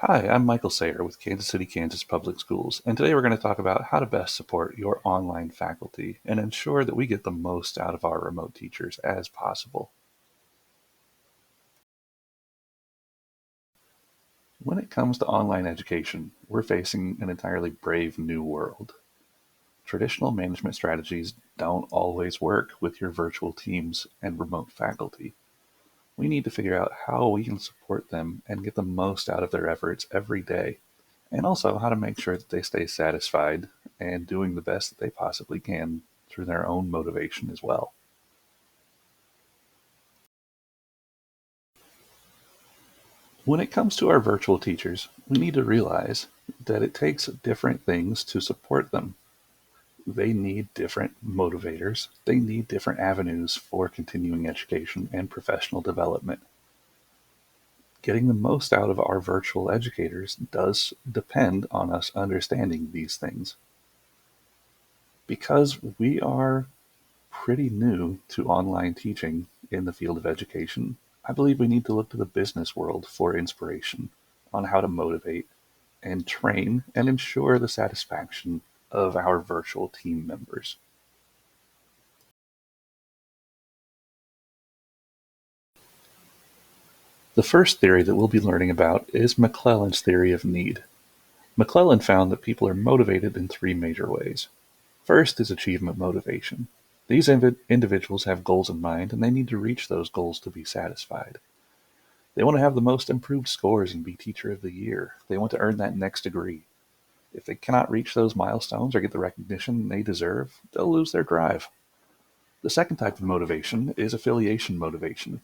Hi, I'm Michael Sayer with Kansas City, Kansas Public Schools, and today we're going to talk about how to best support your online faculty and ensure that we get the most out of our remote teachers as possible. When it comes to online education, we're facing an entirely brave new world. Traditional management strategies don't always work with your virtual teams and remote faculty. We need to figure out how we can support them and get the most out of their efforts every day, and also how to make sure that they stay satisfied and doing the best that they possibly can through their own motivation as well. When it comes to our virtual teachers, we need to realize that it takes different things to support them. They need different motivators, they need different avenues for continuing education and professional development. Getting the most out of our virtual educators does depend on us understanding these things. Because we are pretty new to online teaching in the field of education, I believe we need to look to the business world for inspiration on how to motivate and train and ensure the satisfaction of our virtual team members. The first theory that we'll be learning about is McClellan's theory of need. McClellan found that people are motivated in three major ways. First is achievement motivation. These individuals have goals in mind and they need to reach those goals to be satisfied. They want to have the most improved scores and be Teacher of the Year. They want to earn that next degree. If they cannot reach those milestones or get the recognition they deserve, they'll lose their drive. The second type of motivation is affiliation motivation.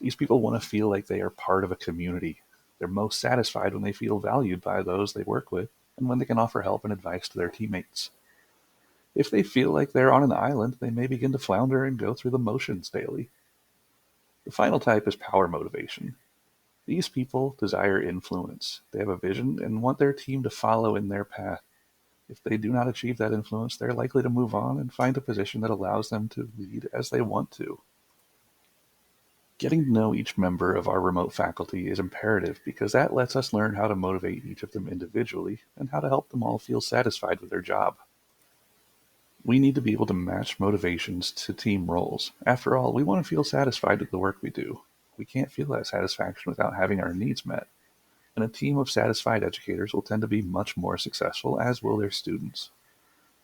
These people want to feel like they are part of a community. They're most satisfied when they feel valued by those they work with and when they can offer help and advice to their teammates. If they feel like they're on an island, they may begin to flounder and go through the motions daily. The final type is power motivation. These people desire influence. They have a vision and want their team to follow in their path. If they do not achieve that influence, they're likely to move on and find a position that allows them to lead as they want to. Getting to know each member of our remote faculty is imperative because that lets us learn how to motivate each of them individually and how to help them all feel satisfied with their job. We need to be able to match motivations to team roles. After all, we want to feel satisfied with the work we do. We can't feel that satisfaction without having our needs met. And a team of satisfied educators will tend to be much more successful, as will their students.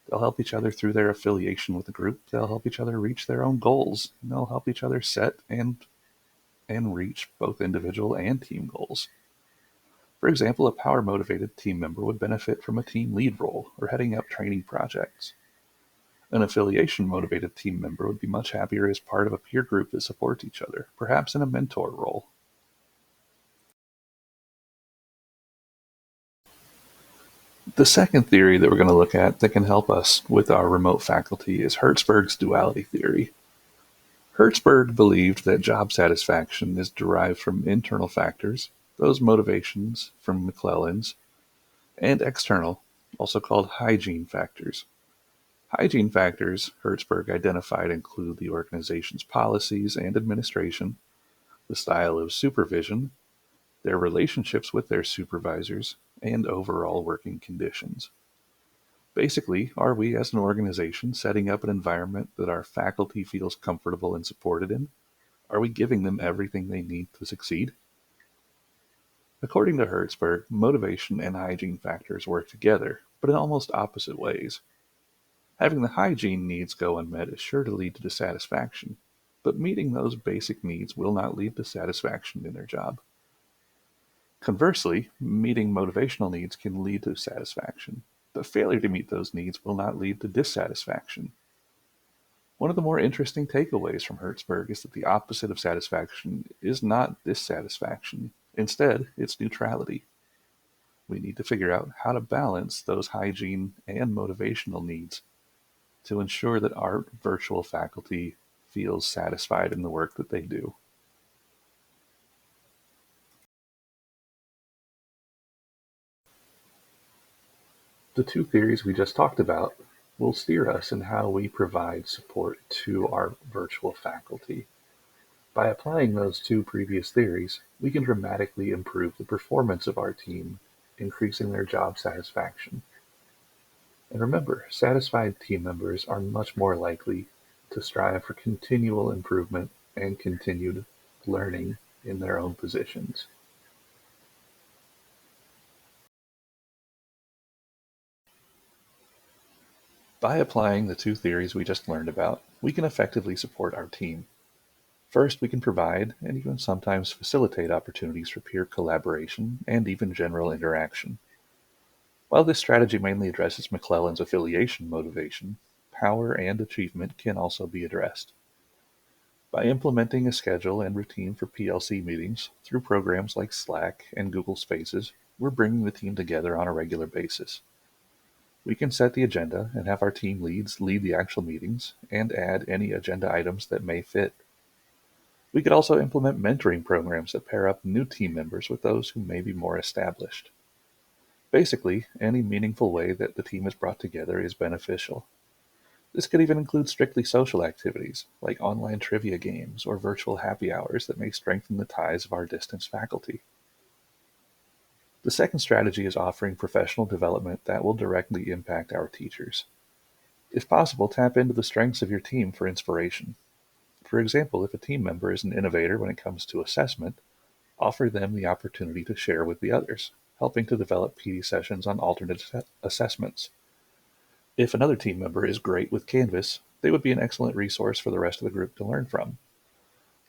They'll help each other through their affiliation with the group, they'll help each other reach their own goals, and they'll help each other set and reach both individual and team goals. For example, a power motivated team member would benefit from a team lead role or heading up training projects. An affiliation motivated team member would be much happier as part of a peer group that supports each other, perhaps in a mentor role. The second theory that we're going to look at that can help us with our remote faculty is Hertzberg's duality theory. Hertzberg believed that job satisfaction is derived from internal factors, those motivations from McClellan's, and external, also called hygiene factors. Hygiene factors Hertzberg identified include the organization's policies and administration, the style of supervision, their relationships with their supervisors, and overall working conditions. Basically, are we as an organization setting up an environment that our faculty feels comfortable and supported in? Are we giving them everything they need to succeed? According to Hertzberg, motivation and hygiene factors work together, but in almost opposite ways. Having the hygiene needs go unmet is sure to lead to dissatisfaction, but meeting those basic needs will not lead to satisfaction in their job. Conversely, meeting motivational needs can lead to satisfaction, but failure to meet those needs will not lead to dissatisfaction. One of the more interesting takeaways from Hertzberg is that the opposite of satisfaction is not dissatisfaction. Instead, it's neutrality. We need to figure out how to balance those hygiene and motivational needs to ensure that our virtual faculty feels satisfied in the work that they do. The two theories we just talked about will steer us in how we provide support to our virtual faculty. By applying those two previous theories, we can dramatically improve the performance of our team, increasing their job satisfaction. And remember, satisfied team members are much more likely to strive for continual improvement and continued learning in their own positions. By applying the two theories we just learned about, we can effectively support our team. First, we can provide and even sometimes facilitate opportunities for peer collaboration and even general interaction. While this strategy mainly addresses McClellan's affiliation motivation, power and achievement can also be addressed. By implementing a schedule and routine for PLC meetings through programs like Slack and Google Spaces, we're bringing the team together on a regular basis. We can set the agenda and have our team leads lead the actual meetings and add any agenda items that may fit. We could also implement mentoring programs that pair up new team members with those who may be more established. Basically, any meaningful way that the team is brought together is beneficial. This could even include strictly social activities, like online trivia games or virtual happy hours that may strengthen the ties of our distance faculty. The second strategy is offering professional development that will directly impact our teachers. If possible, tap into the strengths of your team for inspiration. For example, if a team member is an innovator when it comes to assessment, offer them the opportunity to share with the others, helping to develop PD sessions on alternate assessments. If another team member is great with Canvas, they would be an excellent resource for the rest of the group to learn from.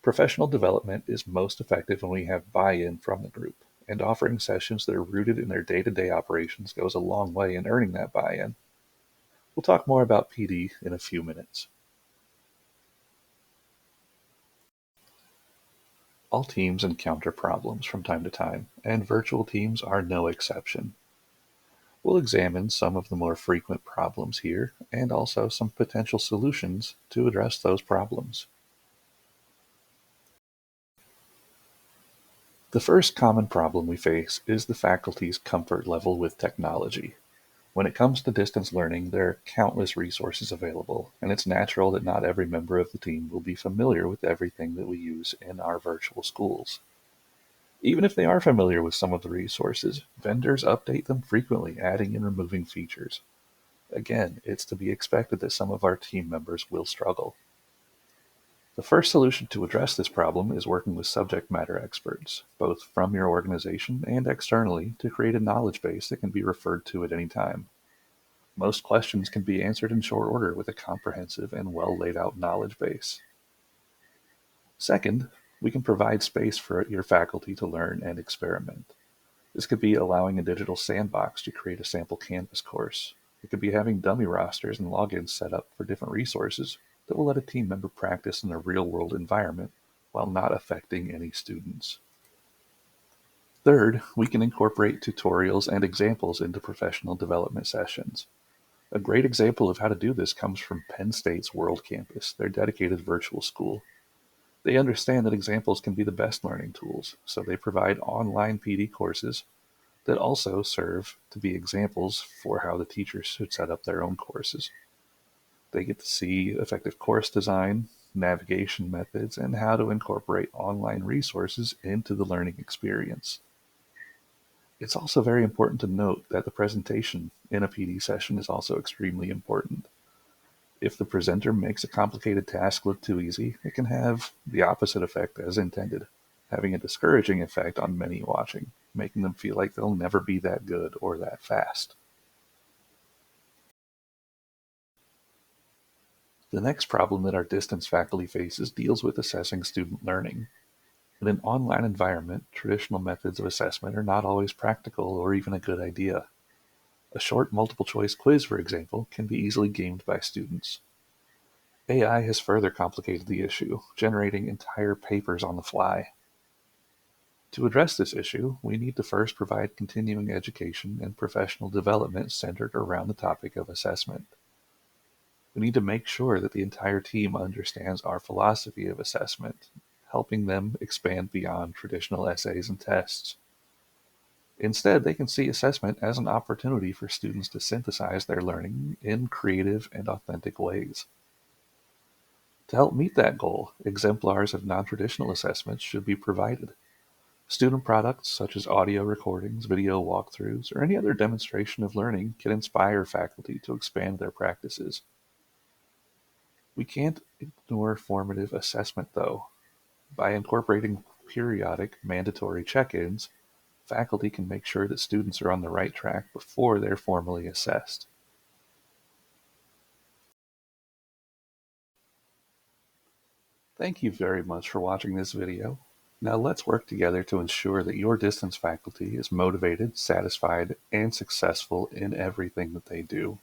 Professional development is most effective when we have buy-in from the group, and offering sessions that are rooted in their day-to-day operations goes a long way in earning that buy-in. We'll talk more about PD in a few minutes. All teams encounter problems from time to time, and virtual teams are no exception. We'll examine some of the more frequent problems here, and also some potential solutions to address those problems. The first common problem we face is the faculty's comfort level with technology. When it comes to distance learning, there are countless resources available, and it's natural that not every member of the team will be familiar with everything that we use in our virtual schools. Even if they are familiar with some of the resources, vendors update them frequently, adding and removing features. Again, it's to be expected that some of our team members will struggle. The first solution to address this problem is working with subject matter experts, both from your organization and externally, to create a knowledge base that can be referred to at any time. Most questions can be answered in short order with a comprehensive and well laid out knowledge base. Second, we can provide space for your faculty to learn and experiment. This could be allowing a digital sandbox to create a sample Canvas course. It could be having dummy rosters and logins set up for different resources that will let a team member practice in a real-world environment while not affecting any students. Third, we can incorporate tutorials and examples into professional development sessions. A great example of how to do this comes from Penn State's World Campus, their dedicated virtual school. They understand that examples can be the best learning tools, so they provide online PD courses that also serve to be examples for how the teachers should set up their own courses. They get to see effective course design, navigation methods, and how to incorporate online resources into the learning experience. It's also very important to note that the presentation in a PD session is also extremely important. If the presenter makes a complicated task look too easy, it can have the opposite effect as intended, having a discouraging effect on many watching, making them feel like they'll never be that good or that fast. The next problem that our distance faculty faces deals with assessing student learning. In an online environment, traditional methods of assessment are not always practical or even a good idea. A short multiple-choice quiz, for example, can be easily gamed by students. AI has further complicated the issue, generating entire papers on the fly. To address this issue, we need to first provide continuing education and professional development centered around the topic of assessment. We need to make sure that the entire team understands our philosophy of assessment, helping them expand beyond traditional essays and tests. Instead, they can see assessment as an opportunity for students to synthesize their learning in creative and authentic ways. To help meet that goal, exemplars of non-traditional assessments should be provided. Student products such as audio recordings, video walkthroughs, or any other demonstration of learning can inspire faculty to expand their practices. We can't ignore formative assessment, though. By incorporating periodic, mandatory check-ins, faculty can make sure that students are on the right track before they're formally assessed. Thank you very much for watching this video. Now let's work together to ensure that your distance faculty is motivated, satisfied, and successful in everything that they do.